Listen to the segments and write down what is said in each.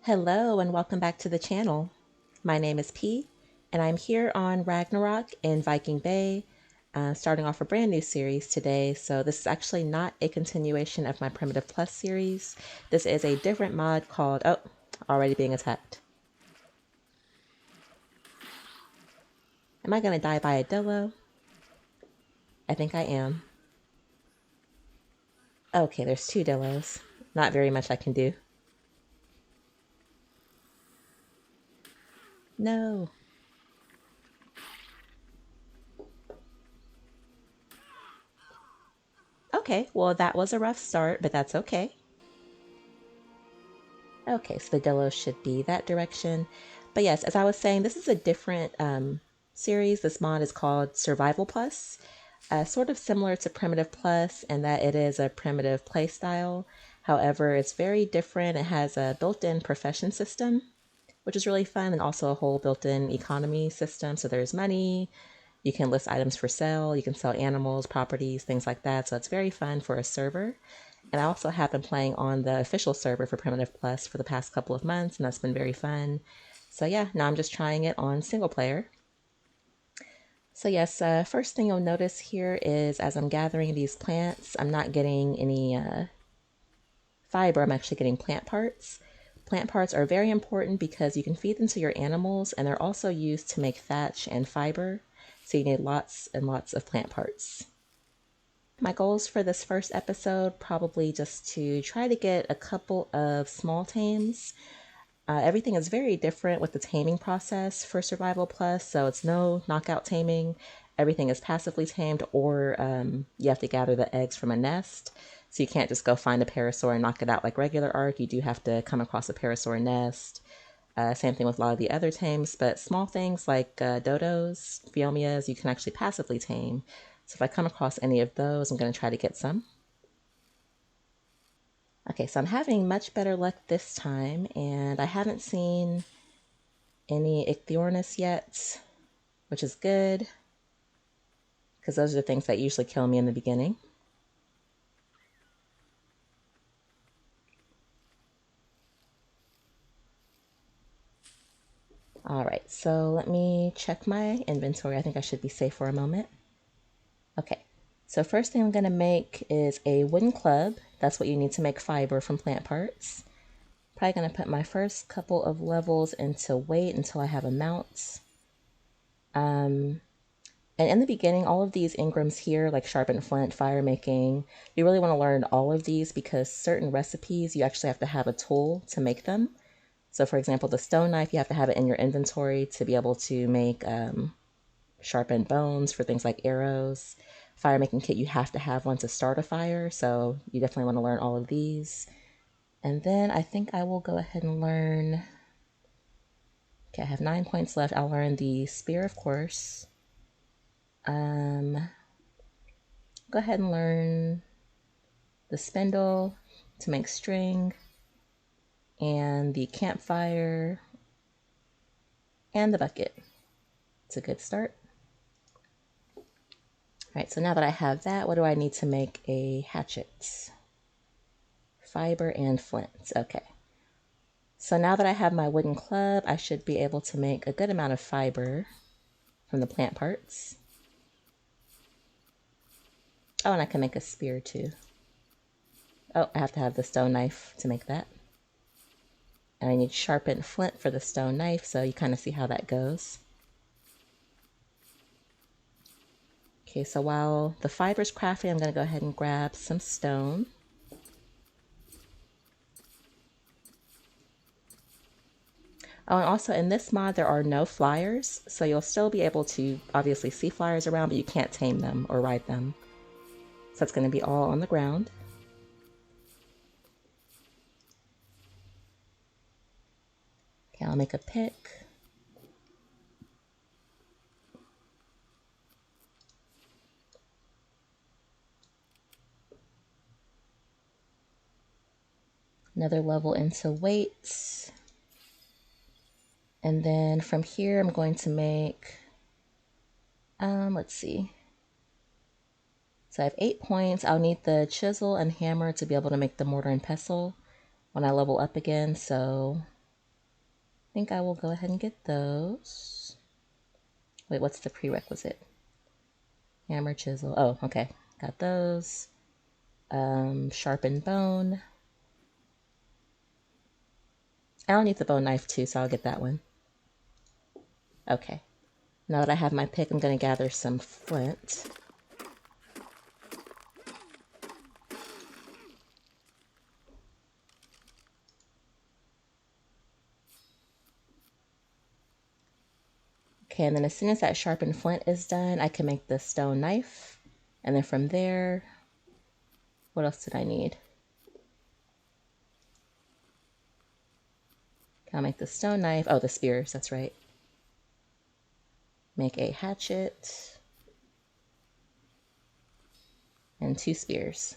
Hello and welcome back to the channel. My name is P and I'm here on Ragnarok in Viking Bay, starting off a brand new series today. So this is actually not a continuation of my Primitive Plus series. This is a different mod called, oh, already being attacked. Am I gonna die by a dillo? I think I am. Okay, there's two dillos. Not very much I can do. No. Okay, well that was a rough start, but that's okay. Okay, so the Delos should be that direction. But yes, as I was saying, this is a different series. This mod is called Survival Plus, sort of similar to Primitive Plus in that it is a primitive playstyle. However, it's very different. It has a built-in profession system, which is really fun, and also a whole built-in economy system. So there's money, you can list items for sale, you can sell animals, properties, things like that. So it's very fun for a server. And I also have been playing on the official server for Primitive Plus for the past couple of months, and that's been very fun. So yeah, now I'm just trying it on single player. So yes, first thing you'll notice here is as I'm gathering these plants, I'm not getting any fiber, I'm actually getting plant parts. Plant parts are very important because you can feed them to your animals, and they're also used to make thatch and fiber. So you need lots and lots of plant parts. My goals for this first episode, probably just to try to get a couple of small tames. Everything is very different with the taming process for Survival Plus, so it's no knockout taming. Everything is passively tamed, or you have to gather the eggs from a nest. So you can't just go find a parasaur and knock it out like regular Ark. You do have to come across a parasaur nest. Same thing with a lot of the other tames, but small things like dodos, phiomias, you can actually passively tame. So if I come across any of those, I'm going to try to get some. Okay, so I'm having much better luck this time, and I haven't seen any Ichthyornis yet, which is good, because those are the things that usually kill me in the beginning. All right, so let me check my inventory. I think I should be safe for a moment. Okay, so first thing I'm going to make is a wooden club. That's what you need to make fiber from plant parts. Probably going to put my first couple of levels into weight until I have a mount. And in the beginning, all of these engrams here, like sharpened flint, fire making, you really want to learn all of these because certain recipes, you actually have to have a tool to make them. So for example, the stone knife, you have to have it in your inventory to be able to make sharpened bones for things like arrows. Fire making kit, you have to have one to start a fire. So you definitely want to learn all of these. And then I think I will go ahead and learn. Okay, I have 9 points left. I'll learn the spear, of course. Go ahead and learn the spindle to make string, and the campfire, and the bucket. It's a good start. All right, so now that I have that, what do I need to make a hatchet? Fiber and flint. Okay. So now that I have my wooden club, I should be able to make a good amount of fiber from the plant parts. Oh, and I can make a spear too. Oh, I have to have the stone knife to make that. And I need sharpened flint for the stone knife, so you kind of see how that goes. Okay, so while the fiber's crafting, I'm going to go ahead and grab some stone. Oh, and also in this mod, there are no flyers, so you'll still be able to obviously see flyers around, but you can't tame them or ride them. So it's going to be all on the ground. Okay, I'll make a pick. Another level into weights. And then from here, I'm going to make, let's see. So I have 8 points. I'll need the chisel and hammer to be able to make the mortar and pestle when I level up again. So think I will go ahead and get those. Wait, what's the prerequisite? Hammer, chisel. Oh, okay. Got those. Sharpened bone. I'll need the bone knife too, so I'll get that one. Okay. Now that I have my pick, I'm going to gather some flint. Okay, and then as soon as that sharpened flint is done, I can make the stone knife. And then from there, what else did I need? I'll make the stone knife. Oh, the spears, that's right. Make a hatchet. And 2 spears.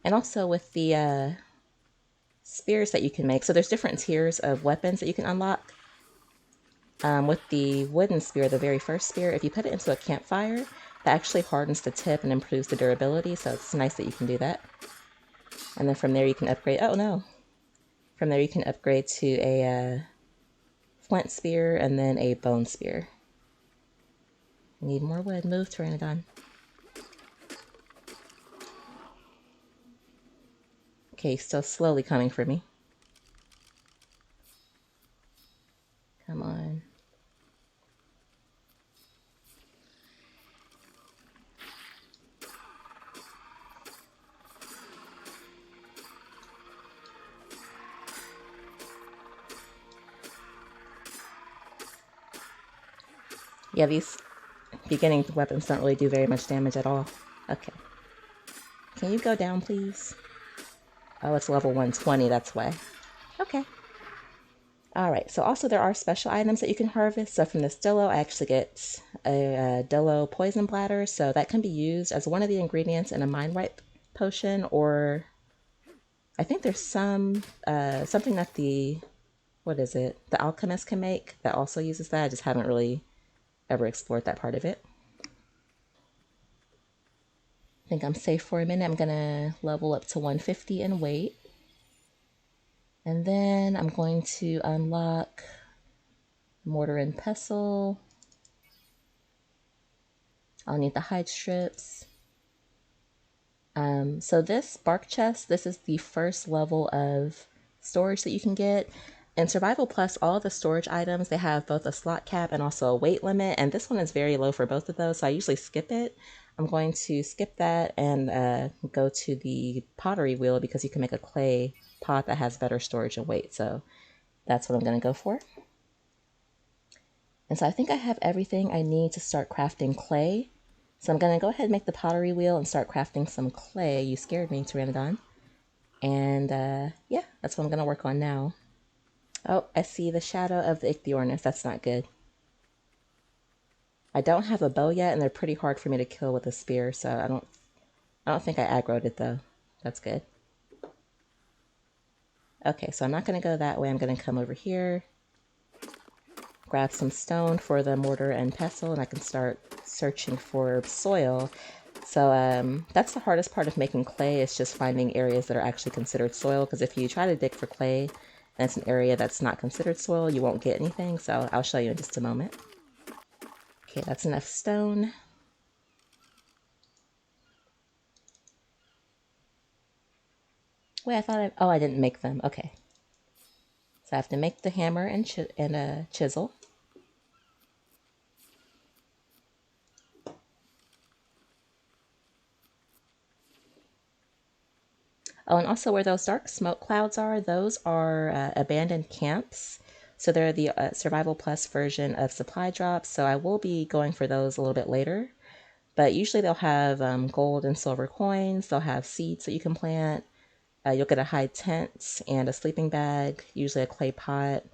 And also with the spears that you can make, so there's different tiers of weapons that you can unlock. With the wooden spear, the very first spear, if you put it into a campfire, that actually hardens the tip and improves the durability, so it's nice that you can do that. And then from there you can upgrade, oh no. From there you can upgrade to a flint spear and then a bone spear. I need more wood. Move, Pteranodon. Okay, still slowly coming for me. Come on. Yeah, these beginning weapons don't really do very much damage at all. Okay. Can you go down, please? Oh, it's level 120, that's why. Okay. Alright, so also there are special items that you can harvest. So from this Dillo, I actually get a Dillo poison bladder. So that can be used as one of the ingredients in a mind wipe potion, or I think there's something that what is it? The alchemist can make that also uses that. I just haven't really ever explored that part of it. I think I'm safe for a minute. I'm gonna level up to 150 in weight. And then I'm going to unlock mortar and pestle. I'll need the hide strips. So this bark chest, this is the first level of storage that you can get. In Survival Plus, all the storage items, they have both a slot cap and also a weight limit, and this one is very low for both of those, so I usually skip it. I'm going to skip that and go to the pottery wheel because you can make a clay pot that has better storage and weight, so that's what I'm going to go for. And so I think I have everything I need to start crafting clay. So I'm going to go ahead and make the pottery wheel and start crafting some clay. You scared me, Pteranodon. And yeah, that's what I'm going to work on now. Oh, I see the shadow of the Ichthyornis. That's not good. I don't have a bow yet, and they're pretty hard for me to kill with a spear, so I don't think I aggroed it, though. That's good. Okay, so I'm not going to go that way. I'm going to come over here, grab some stone for the mortar and pestle, and I can start searching for soil. So that's the hardest part of making clay, is just finding areas that are actually considered soil, because if you try to dig for clay and it's an area that's not considered soil, you won't get anything. So I'll show you in just a moment. Okay, that's enough stone. Wait, oh, I didn't make them. Okay. So I have to make the hammer and a chisel. Oh, and also where those dark smoke clouds are, those are abandoned camps. So they're the Survival Plus version of supply drops. So I will be going for those a little bit later. But usually they'll have gold and silver coins. They'll have seeds that you can plant. You'll get a hide tent and a sleeping bag, usually a clay pot.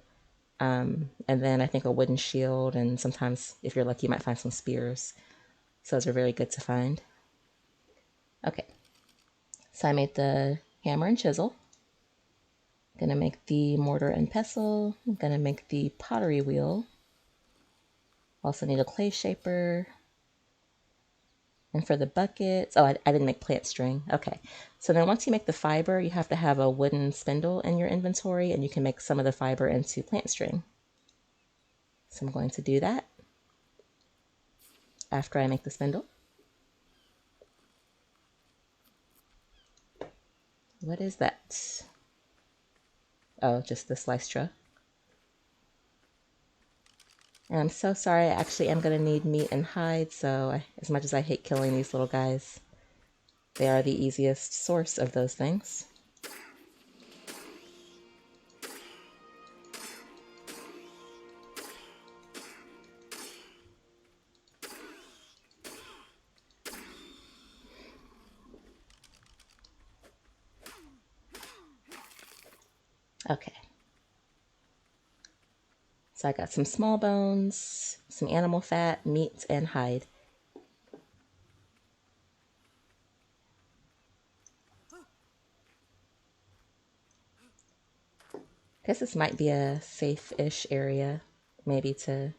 And then I think a wooden shield. And sometimes, if you're lucky, you might find some spears. So those are very good to find. Okay. So I made the hammer and chisel. I'm gonna make the mortar and pestle. I'm gonna make the pottery wheel. Also need a clay shaper. And for the buckets, oh, I didn't make plant string. Okay. So then once you make the fiber, you have to have a wooden spindle in your inventory, and you can make some of the fiber into plant string. So I'm going to do that after I make the spindle. What is that? Oh, just the Lystra. And I'm so sorry, I actually am going to need meat and hide, so as much as I hate killing these little guys, they are the easiest source of those things. Okay. So I got some small bones, some animal fat, meat, and hide. Guess this might be a safe-ish area, maybe to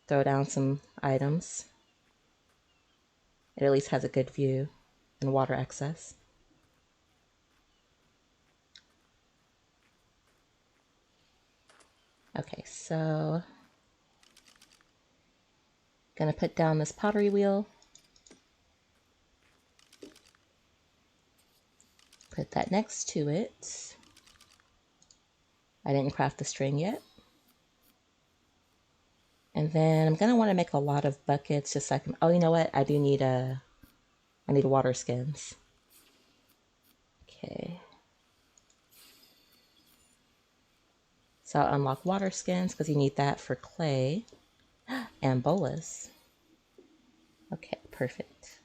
throw down some items. It at least has a good view and water access. Okay, so gonna put down this pottery wheel. Put that next to it. I didn't craft the string yet. And then I'm gonna want to make a lot of buckets just so I can, oh, you know what? I need water skins. Okay. So I'll unlock water skins because you need that for clay and bolas. Okay, perfect.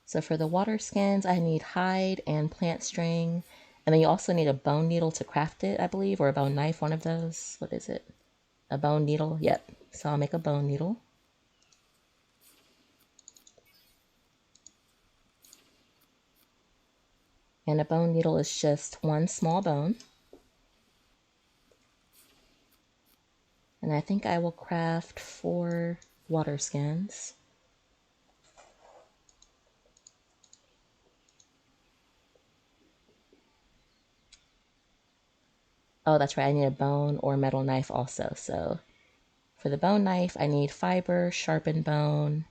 So for the water skins, I need hide and plant string. And then you also need a bone needle to craft it, I believe, or a bone knife, one of those. What is it? A bone needle? Yep. So I'll make a bone needle. And a bone needle is just one small bone. And I think I will craft 4 water skins. Oh, that's right. I need a bone or metal knife also. So for the bone knife, I need fiber, sharpened bone.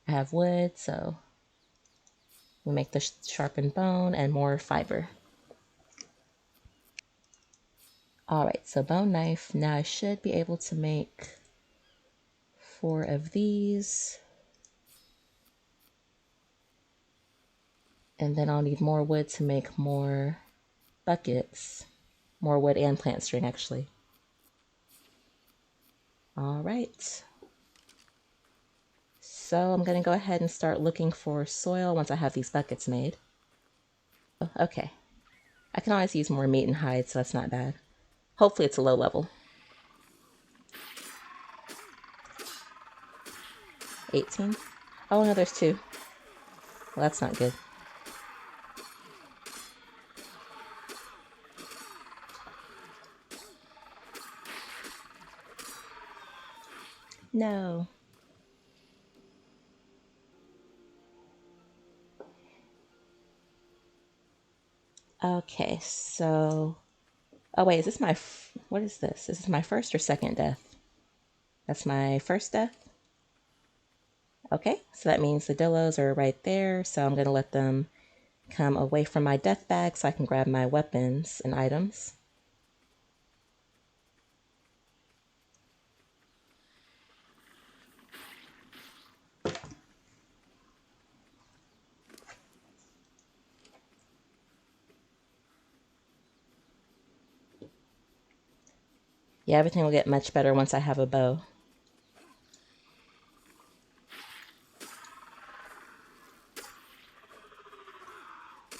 I have wood, so we make the sharpened bone and more fiber. All right, so bone knife. Now I should be able to make 4 of these. And then I'll need more wood to make more buckets. More wood and plant string, actually. All right. So I'm going to go ahead and start looking for soil once I have these buckets made. Okay. I can always use more meat and hide, so that's not bad. Hopefully it's a low level. 18. Oh, no, there's 2. Well, that's not good. No. Okay, so... Oh, wait, is this my... What is this? Is this my first or second death? That's my first death? Okay, so that means the dillos are right there, so I'm going to let them come away from my death bag so I can grab my weapons and items. Yeah, everything will get much better once I have a bow.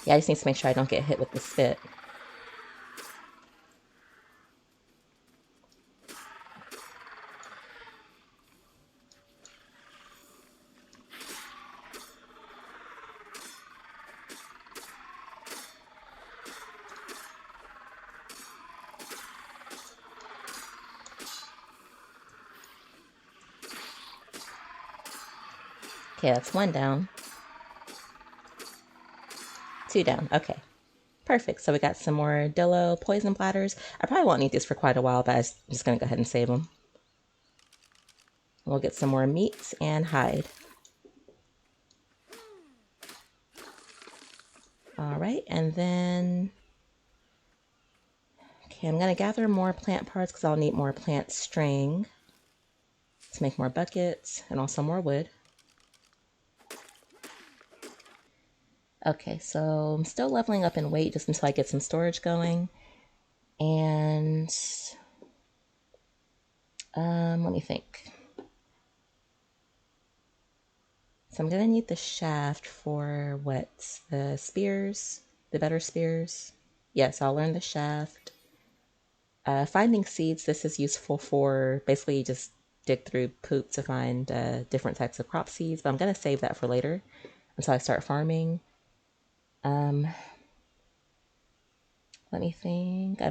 Yeah, I just need to make sure I don't get hit with the spit. Okay, that's one down. Two down. Okay. Perfect. So we got some more Dillo poison bladders. I probably won't need these for quite a while, but I'm just going to go ahead and save them. We'll get some more meat and hide. All right, and then... Okay, I'm going to gather more plant parts because I'll need more plant string to make more buckets and also more wood. Okay, so I'm still leveling up in weight just until I get some storage going. And let me think. So I'm gonna need the shaft for what? The spears? The better spears? Yes, I'll learn the shaft. Finding seeds, this is useful for basically you just dig through poop to find different types of crop seeds, but I'm gonna save that for later until I start farming. Let me think. I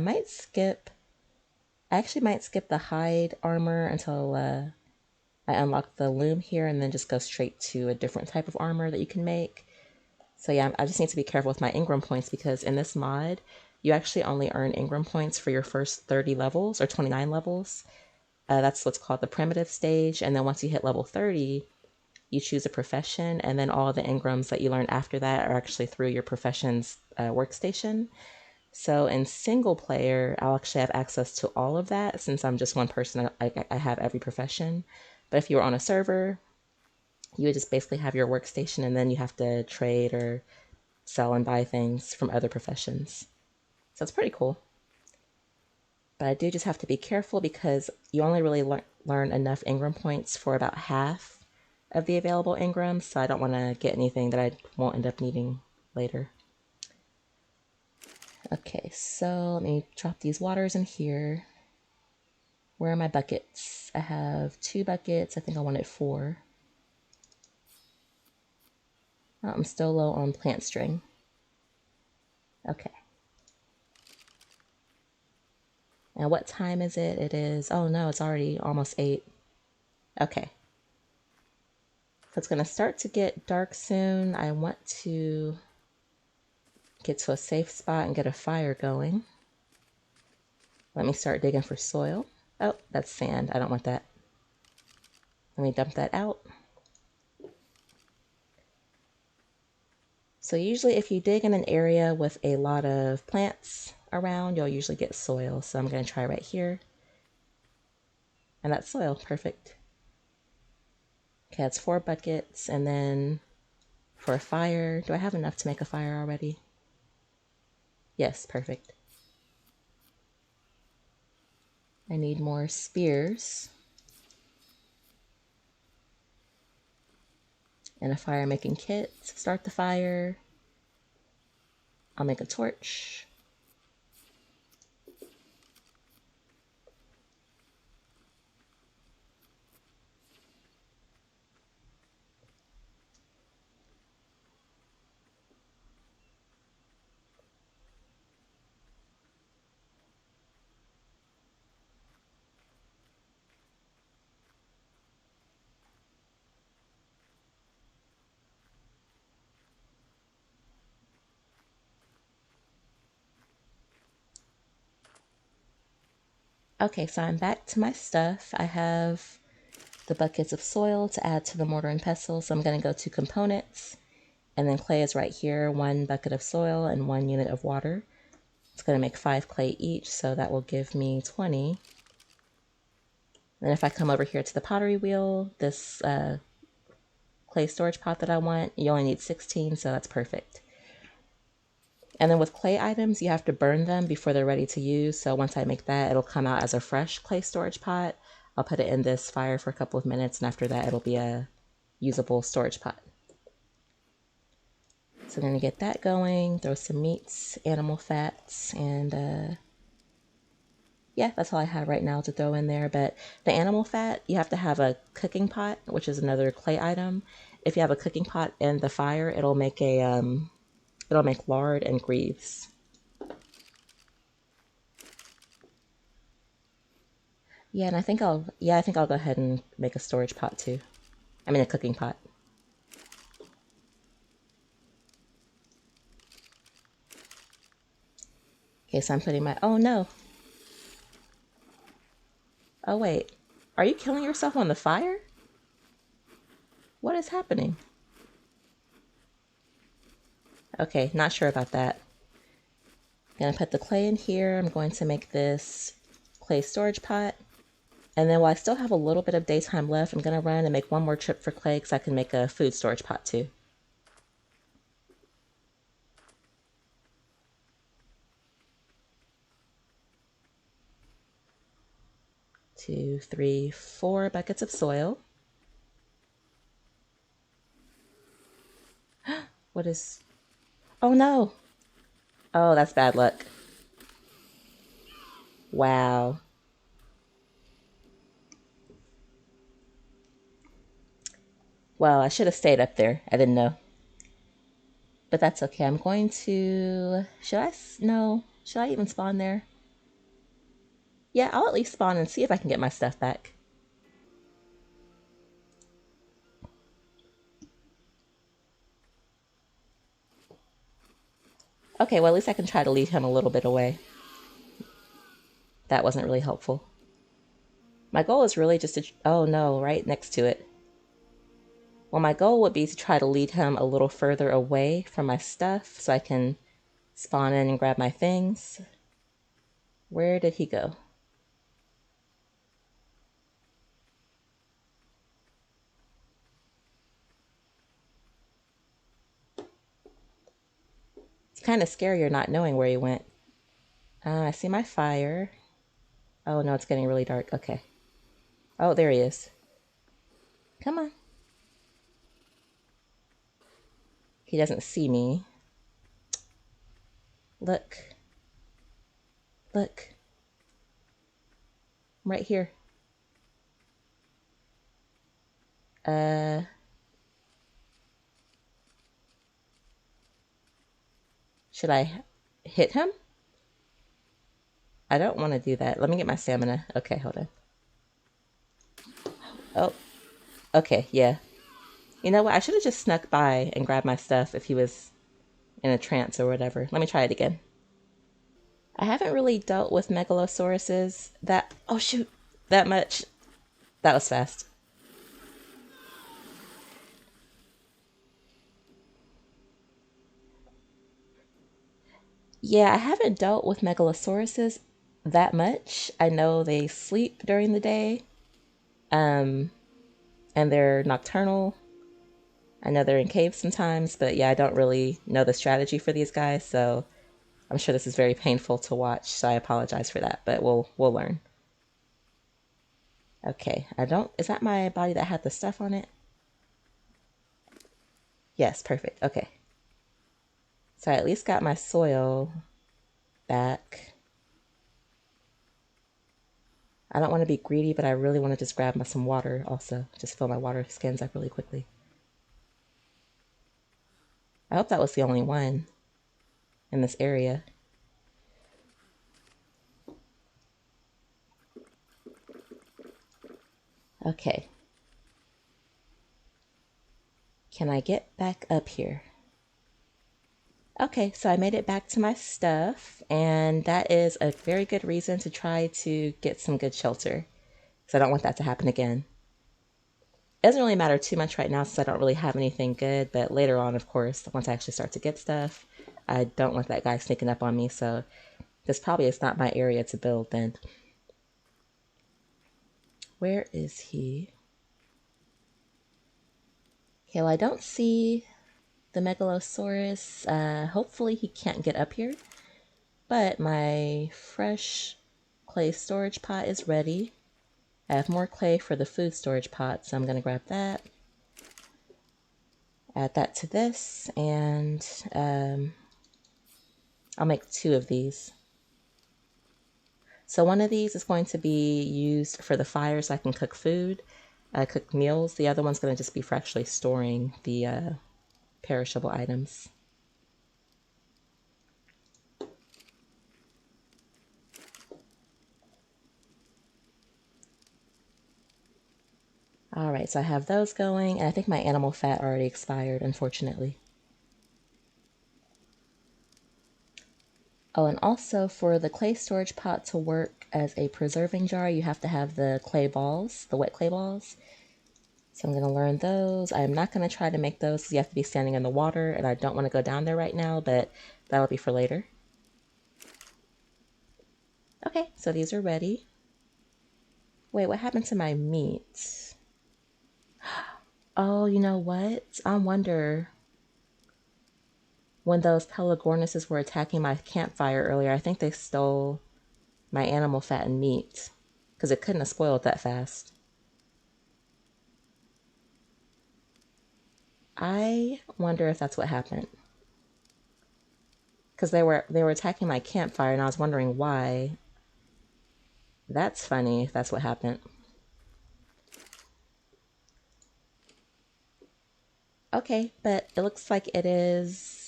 actually might skip the hide armor until I unlock the loom here and then just go straight to a different type of armor that you can make. So yeah, I just need to be careful with my Ingram points because in this mod, you actually only earn Ingram points for your first 30 levels or 29 levels. That's what's called the primitive stage. And then once you hit level 30, you choose a profession, and then all the Ingrams that you learn after that are actually through your profession's workstation. So in single player, I'll actually have access to all of that since I'm just one person. I have every profession. But if you were on a server, you would just basically have your workstation and then you have to trade or sell and buy things from other professions. So it's pretty cool. But I do just have to be careful because you only really learn enough Ingram points for about half of the available Ingrams. So I don't want to get anything that I won't end up needing later. Okay, so let me drop these waters in here. Where are my buckets? I have 2 buckets. I think I wanted 4. Oh, I'm still low on plant string. Okay. And what time is it? It is, oh no, it's already almost 8. Okay. So it's going to start to get dark soon. I want to get to a safe spot and get a fire going. Let me start digging for soil. Oh, that's sand. I don't want that. Let me dump that out. So usually if you dig in an area with a lot of plants around, you'll usually get soil. So I'm going to try right here. And that's soil. Perfect. Okay, that's 4 buckets. And then for a fire, do I have enough to make a fire already? Yes, perfect. I need more spears. And a fire making kit. Start the fire. I'll make a torch. Okay, so I'm back to my stuff. I have the buckets of soil to add to the mortar and pestle. So I'm going to go to components, and then clay is right here, 1 bucket of soil and 1 unit of water. It's going to make 5 clay each, so that will give me 20. Then if I come over here to the pottery wheel, this clay storage pot that I want, you only need 16, so that's perfect. And then with clay items, you have to burn them before they're ready to use. So once I make that, it'll come out as a fresh clay storage pot. I'll put it in this fire for a couple of minutes, and after that, it'll be a usable storage pot. So I'm going to get that going, throw some meats, animal fats, and yeah, that's all I have right now to throw in there. But the animal fat, you have to have a cooking pot, which is another clay item. If you have a cooking pot in the fire, it'll make lard and greaves. Yeah, and I think I'll go ahead and make a storage pot too. I mean a cooking pot. Okay, so I'm putting my... Oh, no. Oh, wait. Are you killing yourself on the fire? What is happening? Okay, not sure about that. I'm gonna put the clay in here. I'm going to make this clay storage pot. And then while I still have a little bit of daytime left, I'm gonna run and make one more trip for clay because I can make a food storage pot too. Two, three, 4 buckets of soil. What is... Oh no! Oh, that's bad luck. Wow. Well, I should have stayed up there. I didn't know. But that's okay. I'm going to... Should I... No. Should I even spawn there? Yeah, I'll at least spawn and see if I can get my stuff back. Okay, well, at least I can try to lead him a little bit away. That wasn't really helpful. My goal is really just to... Oh, no, right next to it. Well, my goal would be to try to lead him a little further away from my stuff so I can spawn in and grab my things. Where did he go? It's kind of scarier not knowing where he went. I see my fire. Oh, no, it's getting really dark. Okay. Oh, there he is. Come on. He doesn't see me. Look. Look. I'm right here. Should I hit him? I don't want to do that. Let me get my stamina. Okay, hold on. Oh, okay, yeah. You know what? I should have just snuck by and grabbed my stuff if he was in a trance or whatever. Let me try it again. I haven't really dealt with megalosauruses that... Oh, shoot. That much. That was fast. Yeah, I haven't dealt with megalosauruses that much. I know they sleep during the day, and they're nocturnal. I know they're in caves sometimes, but yeah, I don't really know the strategy for these guys, so I'm sure this is very painful to watch, so I apologize for that, but we'll learn. Okay, I don't... Is that my body that had the stuff on it? Yes, perfect. Okay. So I at least got my soil back. I don't want to be greedy, but I really want to just grab some water also. Just fill my water skins up really quickly. I hope that was the only one in this area. Okay. Can I get back up here? Okay, so I made it back to my stuff, and that is a very good reason to try to get some good shelter, because I don't want that to happen again. It doesn't really matter too much right now since I don't really have anything good, but later on, of course, once I actually start to get stuff, I don't want that guy sneaking up on me, so this probably is not my area to build then. Where is he? Okay, well, I don't see the Megalosaurus. Hopefully he can't get up here. But my fresh clay storage pot is ready. I have more clay for the food storage pot, so I'm going to grab that. Add that to this, and I'll make 2 of these. So one of these is going to be used for the fire so I can cook food, cook meals. The other one's going to just be for actually storing the perishable items. All right, so I have those going, and I think my animal fat already expired, unfortunately. Oh, and also for the clay storage pot to work as a preserving jar, you have to have the clay balls, the wet clay balls. So I'm going to learn those. I'm not going to try to make those because you have to be standing in the water, and I don't want to go down there right now, but that'll be for later. Okay, so these are ready. Wait, what happened to my meat? Oh, you know what? I wonder when those Pelagornises were attacking my campfire earlier, I think they stole my animal fat and meat because it couldn't have spoiled that fast. I wonder if that's what happened. Because they were attacking my campfire and I was wondering why. That's funny if that's what happened. Okay, but it looks like it is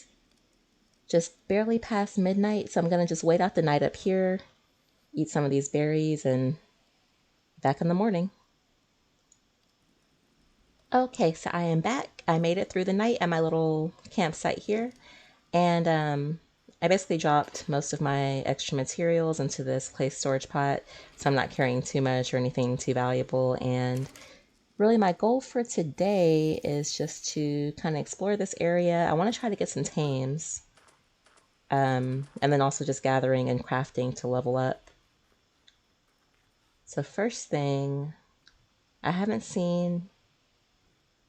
just barely past midnight, so I'm gonna just wait out the night up here, eat some of these berries, and back in the morning. Okay, so I am back. I made it through the night at my little campsite here, and I basically dropped most of my extra materials into this clay storage pot, so I'm not carrying too much or anything too valuable. And really, my goal for today is just to kind of explore this area. I want to try to get some tames, and then also just gathering and crafting to level up. So first thing, I haven't seen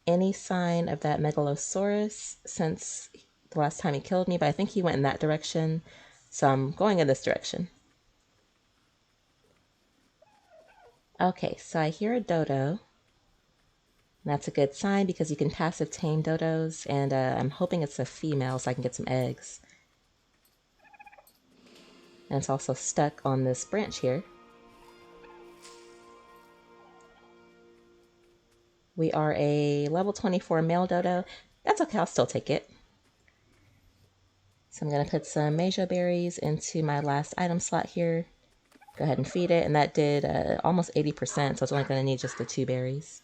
any sign of that Megalosaurus since the last time he killed me, but I think he went in that direction, so I'm going in this direction. Okay, so I hear a dodo. That's a good sign because you can passive tame dodos, and I'm hoping it's a female so I can get some eggs. And it's also stuck on this branch here. We are a level 24 male dodo. That's okay, I'll still take it. So I'm going to put some Mejo berries into my last item slot here. Go ahead and feed it, and that did almost 80%, so it's only going to need just the 2 berries.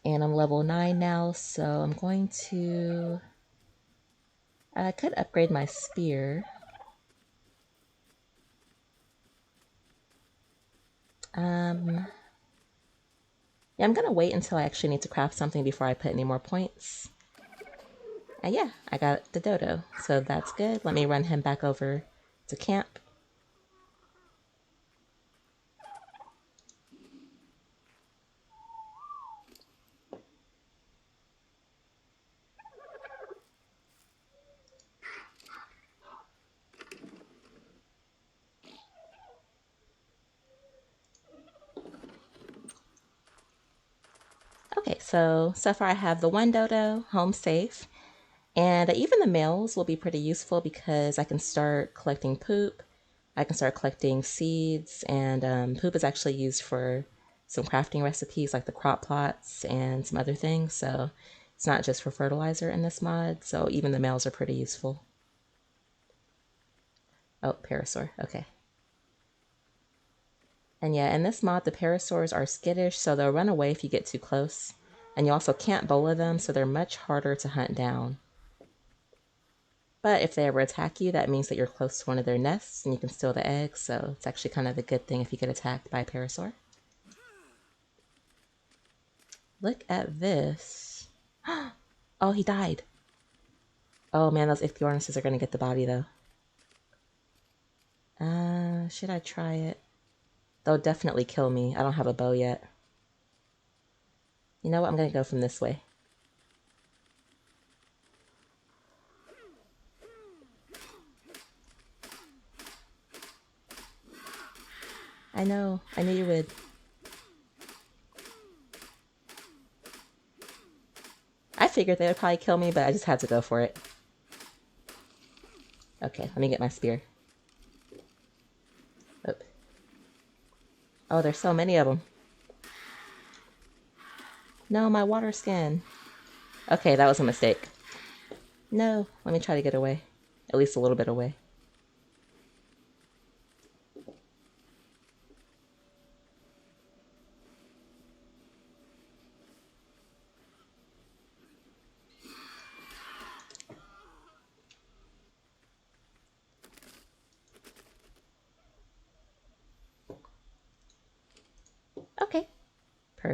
And I'm level 9 now, so I'm going to... I could upgrade my spear. Yeah, I'm going to wait until I actually need to craft something before I put any more points. And yeah, I got the dodo, so that's good. Let me run him back over to camp. Okay, so far I have the one dodo, home safe. And even the males will be pretty useful because I can start collecting poop. I can start collecting seeds, and poop is actually used for some crafting recipes like the crop plots and some other things. So it's not just for fertilizer in this mod. So even the males are pretty useful. Oh, parasaur. Okay. And yeah, in this mod, the parasaurs are skittish, so they'll run away if you get too close. And you also can't bola them, so they're much harder to hunt down. But if they ever attack you, that means that you're close to one of their nests and you can steal the eggs, so it's actually kind of a good thing if you get attacked by a parasaur. Look at this. Oh, he died. Oh man, those Ichthyornises are going to get the body though. Should I try it? They'll definitely kill me. I don't have a bow yet. You know what? I'm going to go from this way. I know. I knew you would. I figured they would probably kill me, but I just had to go for it. Okay, let me get my spear. Oop. Oh, there's so many of them. No, my water skin. Okay, that was a mistake. No, let me try to get away. At least a little bit away.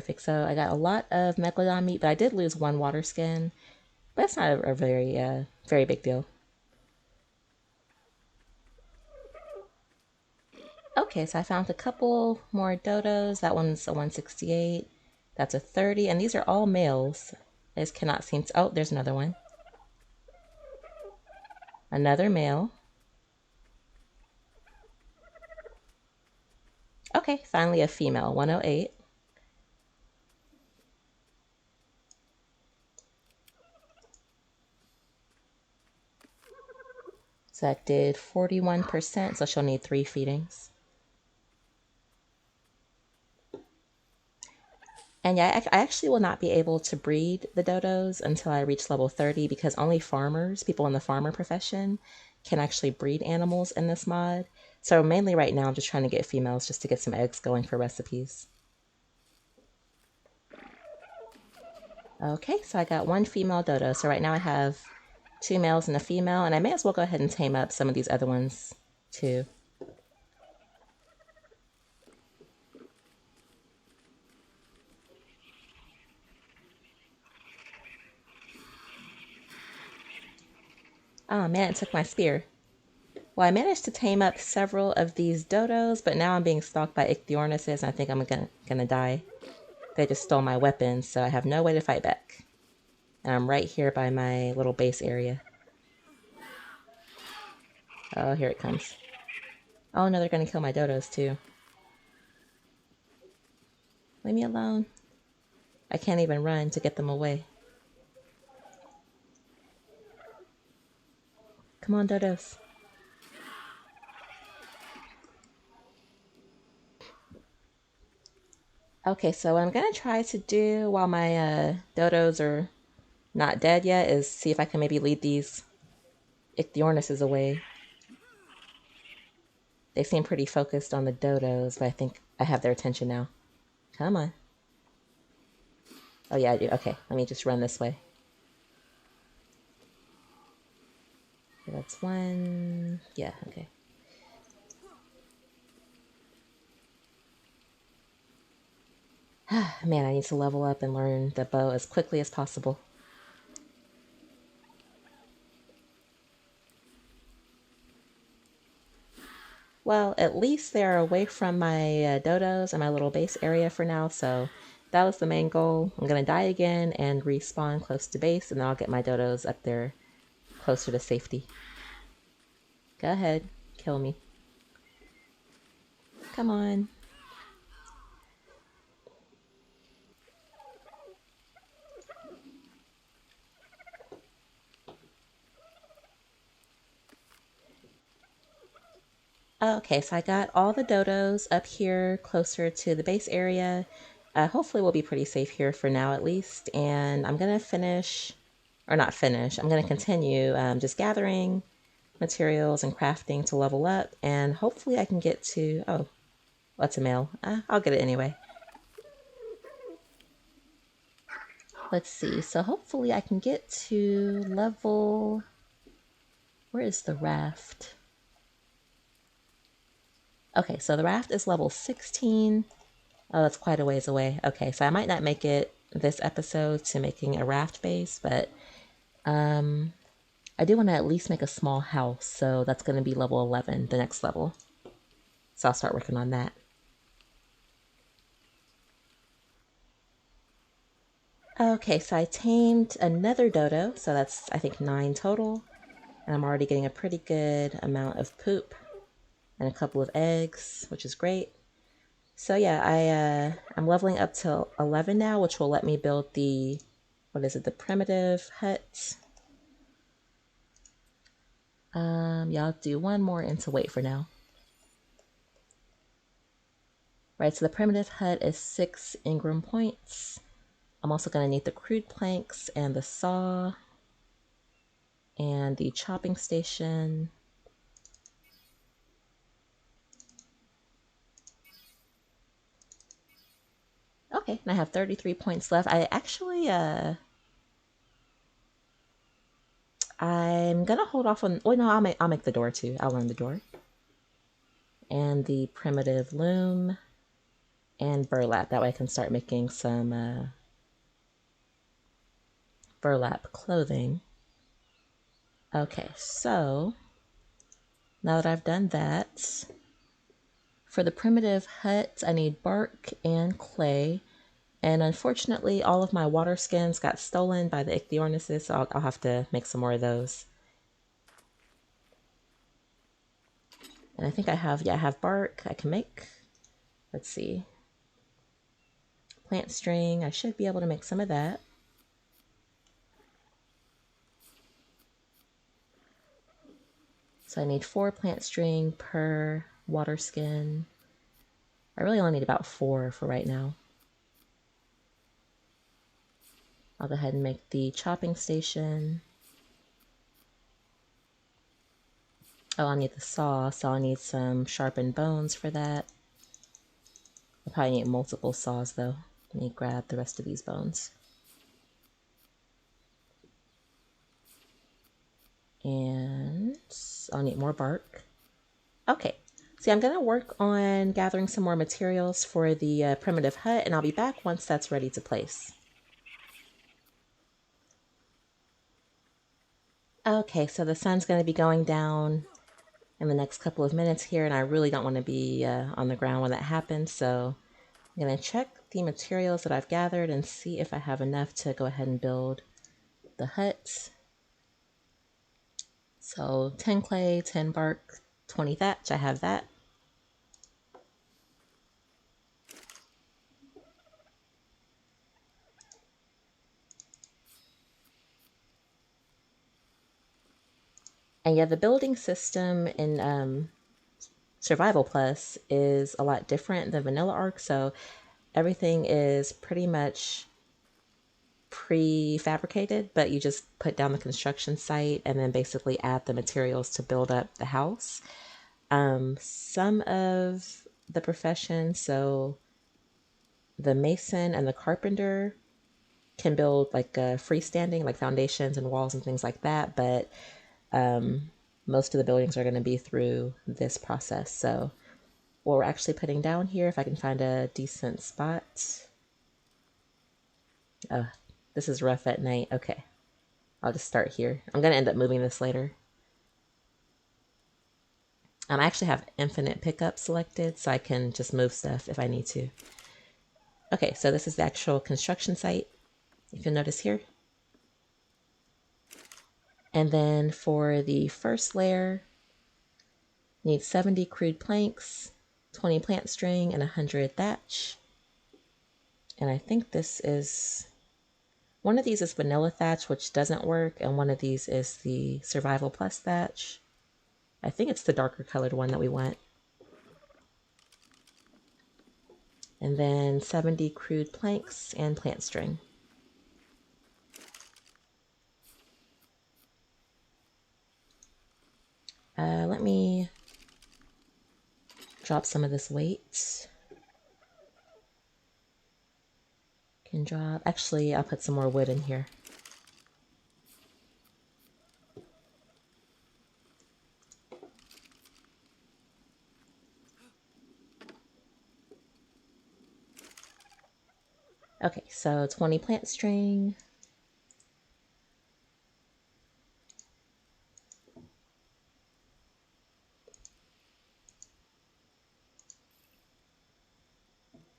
perfect. So I got a lot of megalodon meat, but I did lose one water skin. But it's not a very, very big deal. Okay, so I found a couple more dodos. That one's a 168. That's a 30. And these are all males. I just cannot seem to... Oh, there's another one. Another male. Okay, finally a female, 108. So that did 41%, so she'll need 3 feedings. And yeah, I actually will not be able to breed the dodos until I reach level 30 because only farmers, people in the farmer profession, can actually breed animals in this mod. So mainly right now I'm just trying to get females just to get some eggs going for recipes. Okay, so I got 1 female dodo. So right now I have 2 males and a female, and I may as well go ahead and tame up some of these other ones too. Oh man, it took my spear. Well, I managed to tame up several of these dodos, but now I'm being stalked by ichthyornises, and I think I'm gonna die. They just stole my weapons, so I have no way to fight back. And I'm right here by my little base area. Oh, here it comes. Oh no, they're gonna kill my dodos too. Leave me alone. I can't even run to get them away. Come on, dodos. Okay, so what I'm gonna try to do while my dodos are not dead yet is see if I can maybe lead these ichthyornises away. They seem pretty focused on the dodos, but I think I have their attention now. Come on. Oh yeah, I do. Okay, let me just run this way. Okay, that's 1. Yeah, okay. Man, I need to level up and learn the bow as quickly as possible. Well, at least they're away from my dodos and my little base area for now, so that was the main goal. I'm gonna die again and respawn close to base, and then I'll get my dodos up there closer to safety. Go ahead, kill me. Come on. Okay, so I got all the dodos up here closer to the base area. Hopefully we'll be pretty safe here for now at least. And I'm going to finish, or not finish, I'm going to continue just gathering materials and crafting to level up. And hopefully I can get to, oh, what's a male? I'll get it anyway. Let's see, so hopefully I can get to level, where is the raft? Okay, so the raft is level 16. Oh, that's quite a ways away. Okay, so I might not make it this episode to making a raft base, but I do want to at least make a small house, so that's going to be level 11, the next level. So I'll start working on that. Okay, so I tamed another dodo, so that's, I think, 9 total. And I'm already getting a pretty good amount of poop and a couple of eggs, which is great. So yeah, I'm leveling up to 11 now, which will let me build the, what is it, the primitive hut. Yeah, I'll do one more into weight for now. Right, so the primitive hut is 6 Ingram points. I'm also going to need the crude planks and the saw and the chopping station. Okay, and I have 33 points left. I actually, I'm gonna hold off on, oh no, I'll make the door too. I'll learn the door. And the primitive loom and burlap. That way I can start making some burlap clothing. Okay, so now that I've done that, for the primitive hut, I need bark and clay. And unfortunately, all of my water skins got stolen by the ichthyornises, so I'll have to make some more of those. And I think I have bark I can make. Let's see. Plant string, I should be able to make some of that. So I need 4 plant string per water skin. I really only need about 4 for right now. I'll go ahead and make the chopping station. Oh, I'll need the saw, so I'll need some sharpened bones for that. I'll probably need multiple saws though. Let me grab the rest of these bones. And I'll need more bark. Okay, see, I'm gonna work on gathering some more materials for the primitive hut, and I'll be back once that's ready to place. Okay, so the sun's gonna be going down in the next couple of minutes here, and I really don't want to be on the ground when that happens, so I'm going to check the materials that I've gathered and see if I have enough to go ahead and build the hut. So 10 clay, 10 bark, 20 thatch, I have that. And yeah, the building system in Survival Plus is a lot different than Vanilla Arc, so everything is pretty much prefabricated, but you just put down the construction site and then basically add the materials to build up the house. Some of the professions, so the mason and the carpenter, can build like freestanding, like foundations and walls and things like that, but most of the buildings are going to be through this process. So what we're actually putting down here, if I can find a decent spot. Oh, this is rough at night. Okay, I'll just start here. I'm going to end up moving this later. I actually have infinite pickup selected, so I can just move stuff if I need to. Okay, so this is the actual construction site, if you'll notice here. And then for the first layer, need 70 crude planks, 20 plant string, and 100 thatch. And I think this is, one of these is vanilla thatch, which doesn't work, and one of these is the Survival Plus thatch. I think it's the darker colored one that we want. And then 70 crude planks and plant string. Let me drop some of this weight. Can drop, actually, I'll put some more wood in here. Okay, so 20 plant string.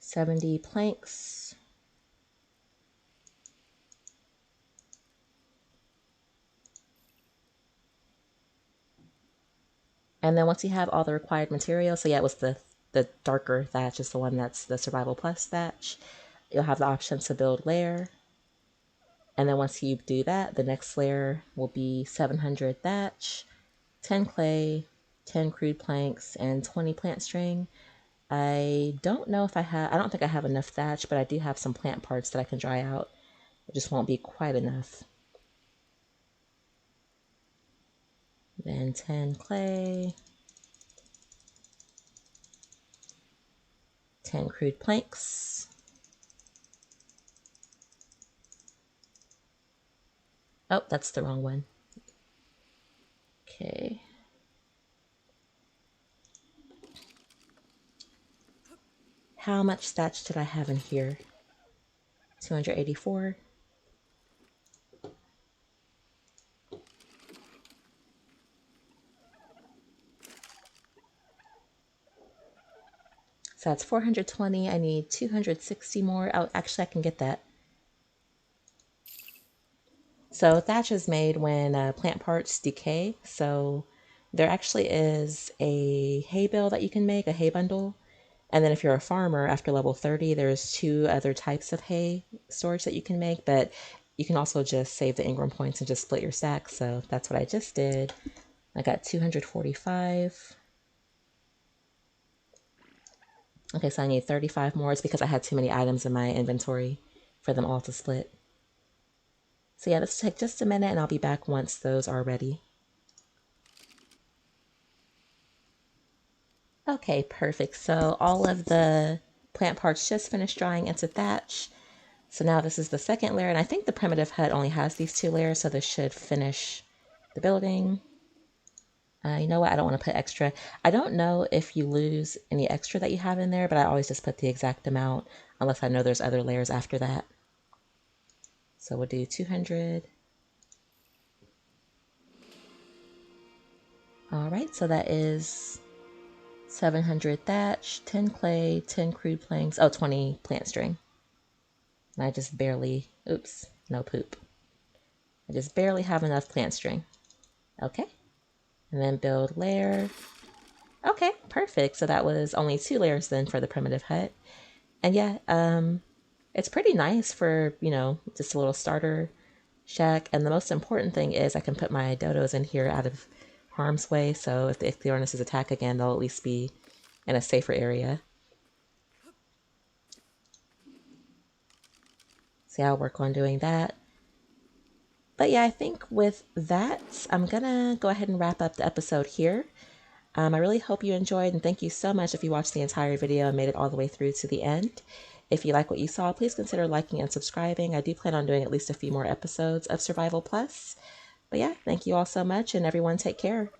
$70 planks. And then once you have all the required materials, so yeah, it was the darker thatch is the one that's the Survival Plus thatch. You'll have the option to build layer. And then once you do that, the next layer will be 700 thatch, 10 clay, 10 crude planks, and 20 plant string. I don't know if I don't think I have enough thatch, but I do have some plant parts that I can dry out. It just won't be quite enough. Then 10 clay, 10 crude planks. Oh, that's the wrong one. Okay. How much thatch did I have in here? 284. So that's 420. I need 260 more. Oh, actually, I can get that. So thatch is made when plant parts decay. So there actually is a hay bale that you can make, a hay bundle. And then if you're a farmer after level 30, there's 2 other types of hay storage that you can make, but you can also just save the Ingram points and just split your stack. So that's what I just did. I got 245. Okay, so I need 35 more. It's because I had too many items in my inventory for them all to split. So yeah, this will take just a minute and I'll be back once those are ready. Okay, perfect. So all of the plant parts just finished drying into thatch. So now this is the second layer, and I think the primitive hut only has these 2 layers, so this should finish the building. You know what? I don't want to put extra. I don't know if you lose any extra that you have in there, but I always just put the exact amount unless I know there's other layers after that. So we'll do 200. All right, so that is 700 thatch, 10 clay, 10 crude planks, 20 plant string. And I just barely, oops, no poop. I just barely have enough plant string. Okay, and then build layer. Okay, perfect. So that was only 2 layers then for the primitive hut. And yeah, it's pretty nice for, just a little starter shack. And the most important thing is I can put my dodos in here out of harm's way. So if the Ichthyornis attack again, they'll at least be in a safer area. So yeah, I'll work on doing that. But yeah, I think with that, I'm gonna go ahead and wrap up the episode here. I really hope you enjoyed, and thank you so much if you watched the entire video and made it all the way through to the end. If you like what you saw, please consider liking and subscribing. I do plan on doing at least a few more episodes of Survival Plus. But yeah, thank you all so much, and everyone take care.